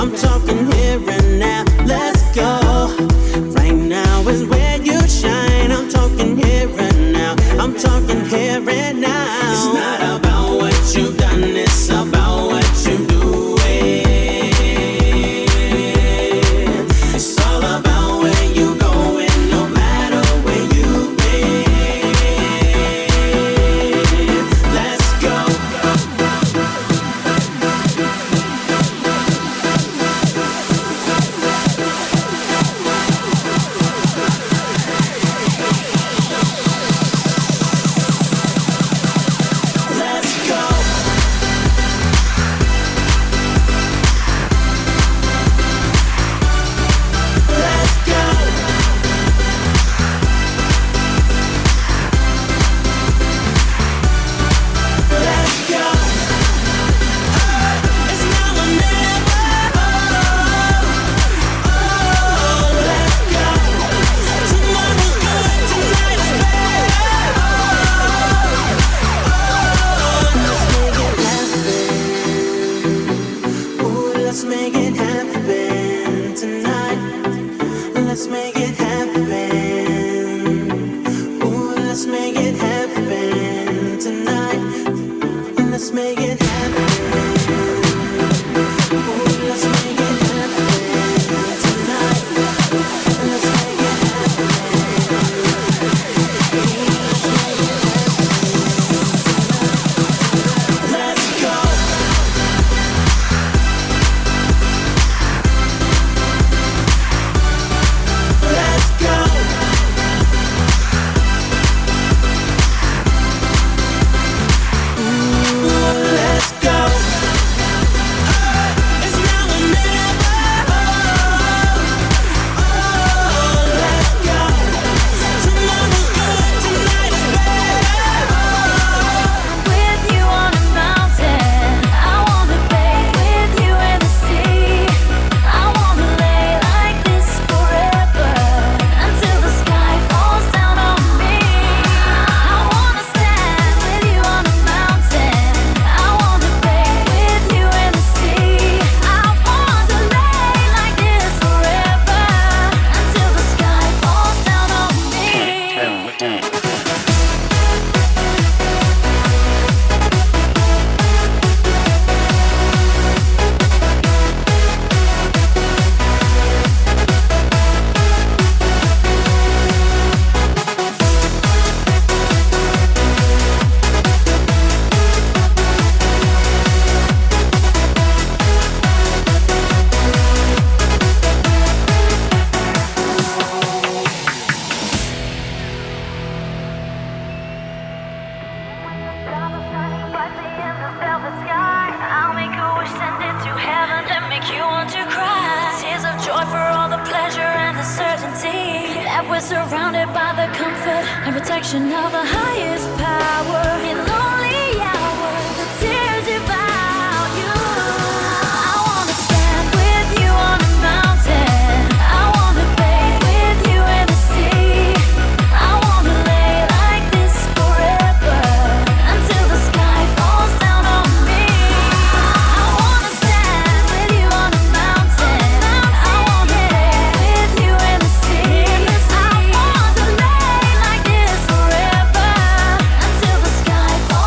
I'm talking here and now. Let's go. Right now is where you shine. I'm talking here and now. I'm talking here and now. It's not about what you've done, it's about what you do. It's all about where you going, no matter where you've been. Let's go. Let's make it happen tonight. Let's make it happen. Ooh, let's make it happen tonight. Let's make it happen. Ooh, let's make it happen tonight. Let's make it happen. Let's go. We're surrounded by the comfort and protection of the highest power. In lonely hours, the tears devour you. I wanna stand with you on a mountain. I wanna bathe with you in the sea. I wanna lay like this forever until the sky falls down on me. I wanna stand with you on a mountain. I wanna bathe with you in the sea. I want to lay like this forever until the sky falls.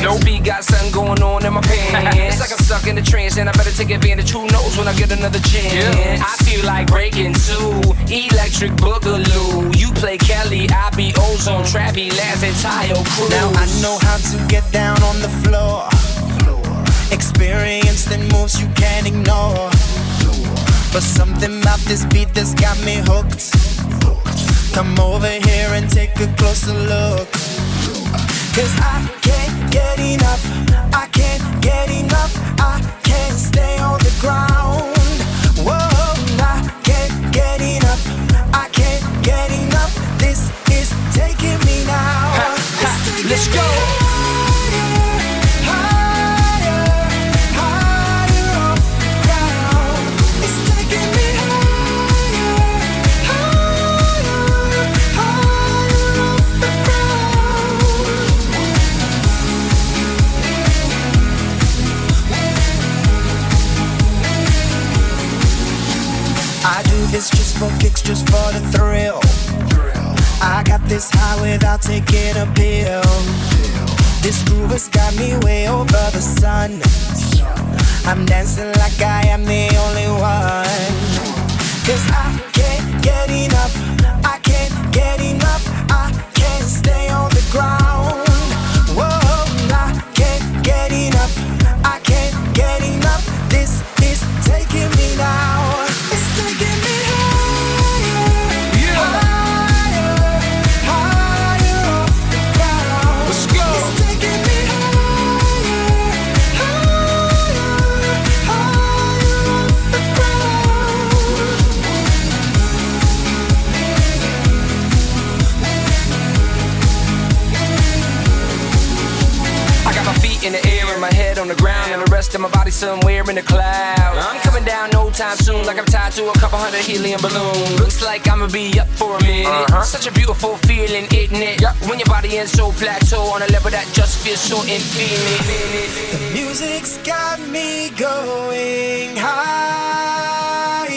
No beat, got something going on in my pants. It's like I'm stuck in the trance, and I better take advantage. Who knows when I get another chance? I feel like breaking two, electric boogaloo. You play Kelly, I be Ozone, Trappy, Laz, and Tayo Cruz. Now I know how to get down on the floor. Experience the moves you can't ignore. But something about this beat that's got me hooked. Come over here and take a closer look. Cause I can't get enough, I can't get enough, I can't stay on the ground. Whoa, I can't get enough, I can't get enough. This is taking me now. Let's go. This just for kicks, just for the thrill. I got this high without taking a pill. This groove has got me way over the sun. I'm dancing like I am the only one. Cause I can't get enough, I can't get enough, I can't stay on the ground. Whoa, I can't get enough, I can't get enough. This is taking me now. It's taking me in the air and my head on the ground, and the rest of my body somewhere in the clouds. I'm coming down no time soon, like I'm tied to a couple hundred helium balloons. Looks like I'ma be up for a minute. Such a beautiful feeling, isn't it? When your body is so plateau on a level that just feels so infinite. The music's got me going higher.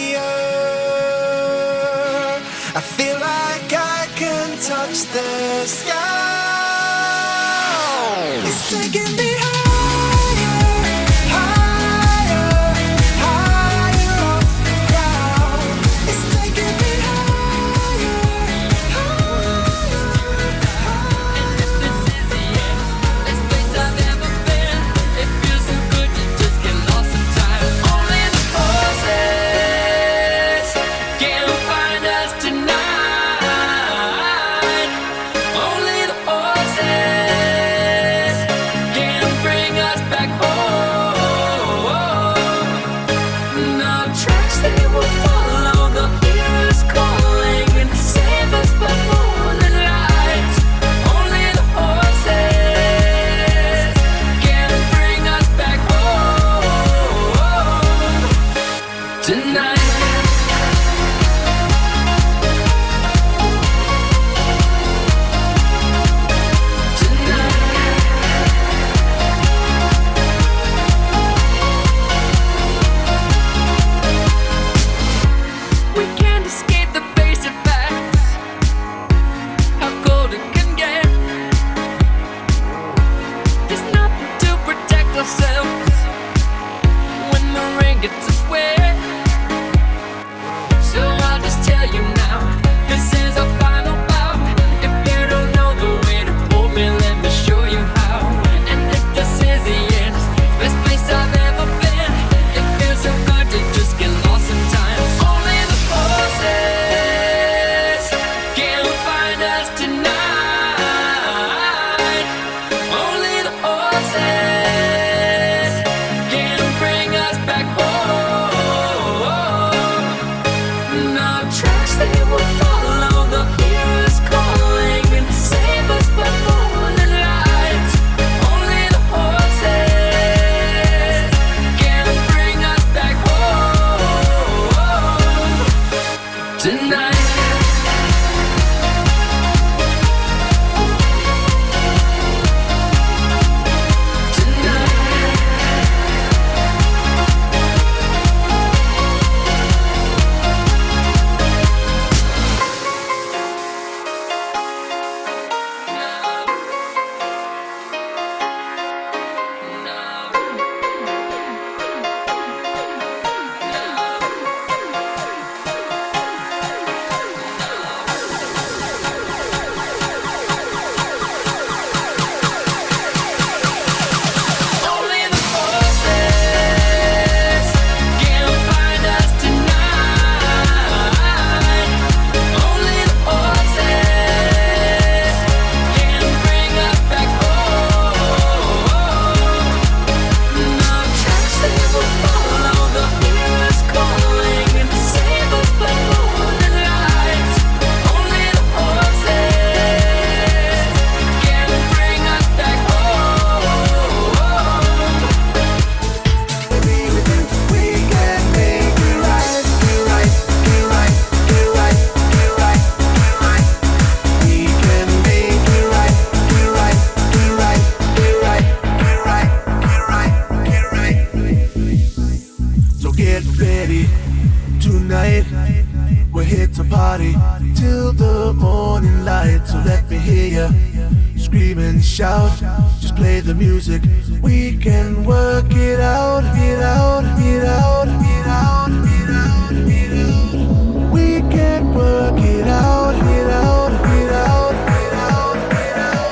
I feel like I can touch the sky. It's taking me can bring us back home. ready. Tonight we're here to party till the morning light. So let me hear ya scream and shout. Just play the music. We can work it out, it out, it out, it out, it out, it out. We can work it out, it out, it out, it out, it out.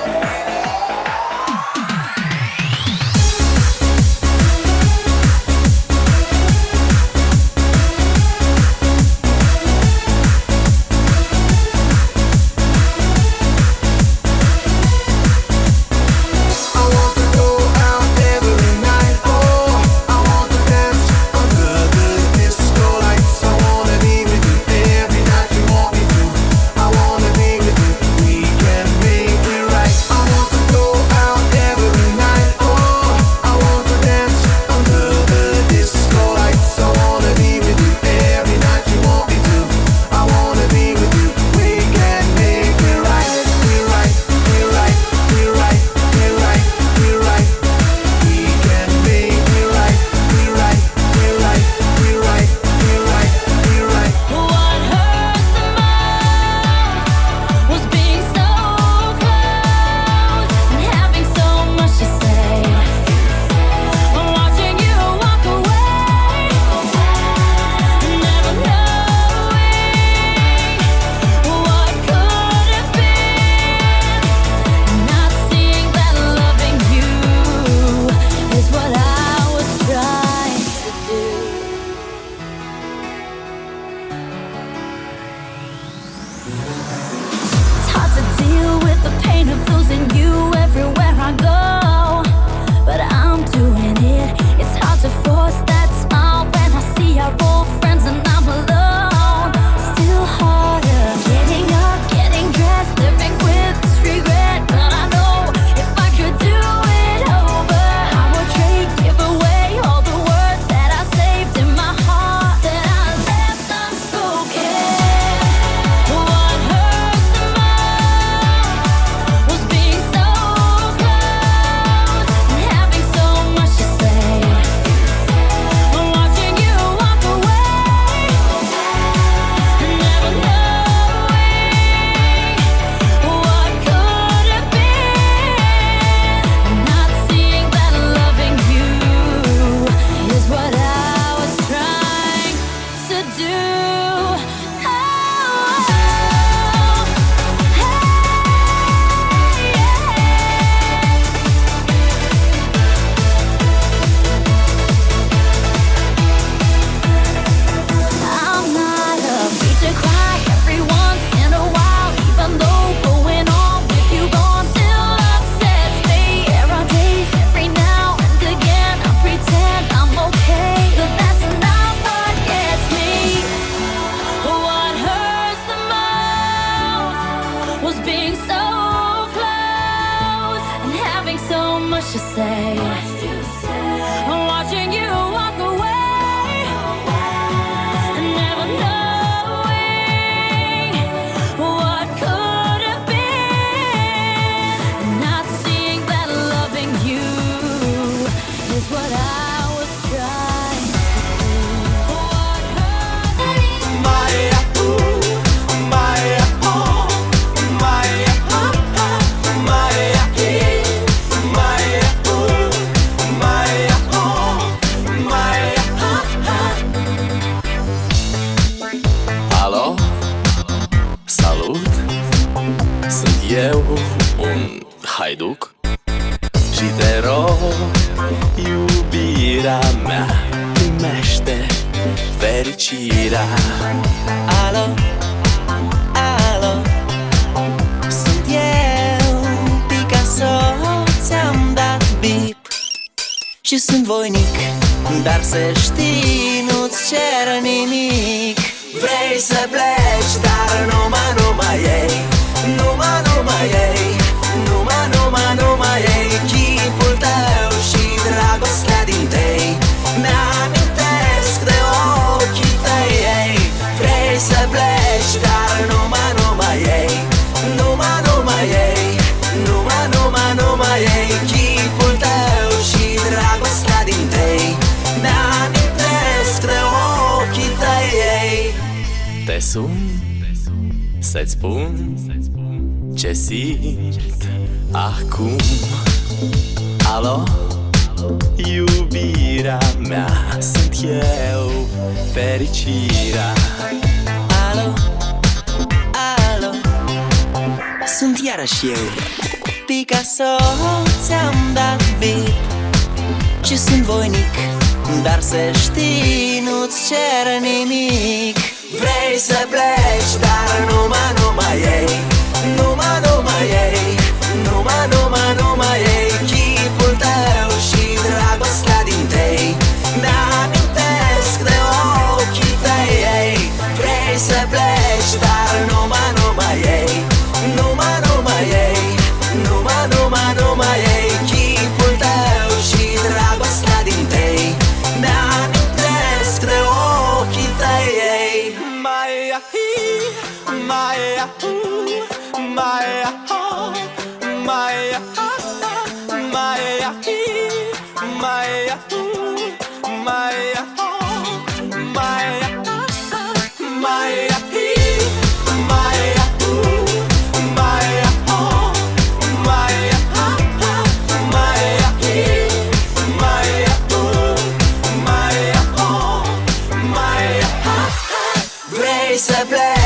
haiduc și te rog, iubirea mea, primește fericirea. Alo, alo, sunt eu, Picasso, ți-am dat bip și sunt voinic, dar să știi, nu-ți cer nimic. Vrei să pleci, dar numai ei, numai ei, numai ei, chipul tău și dragostea din tei mi-amintesc de ochii tăi, ei. Vrei să pleci, dar numai ei, numai ei, numai ei, chipul tău și dragostea din tei mi-amintesc de ochii sun să-ți spun ce simt acum. Alo, iubirea mea, sunt eu, fericirea. Alo, alo, sunt iarăși eu, Picasso, ți-am dat beat și sunt voinic, dar să știi, nu-ți cer nimic. Vrei să pleci, dar numai ei, numai ei, numai ei, chipul tău și dragostea din tei mi-amintesc de ochii tăi, ei. Vrei să pleci, dar numai ei, numai ei, numai ei, chipul tău și dragostea din tei mi-amintesc de ochii tăi, ei. Vrei să pleci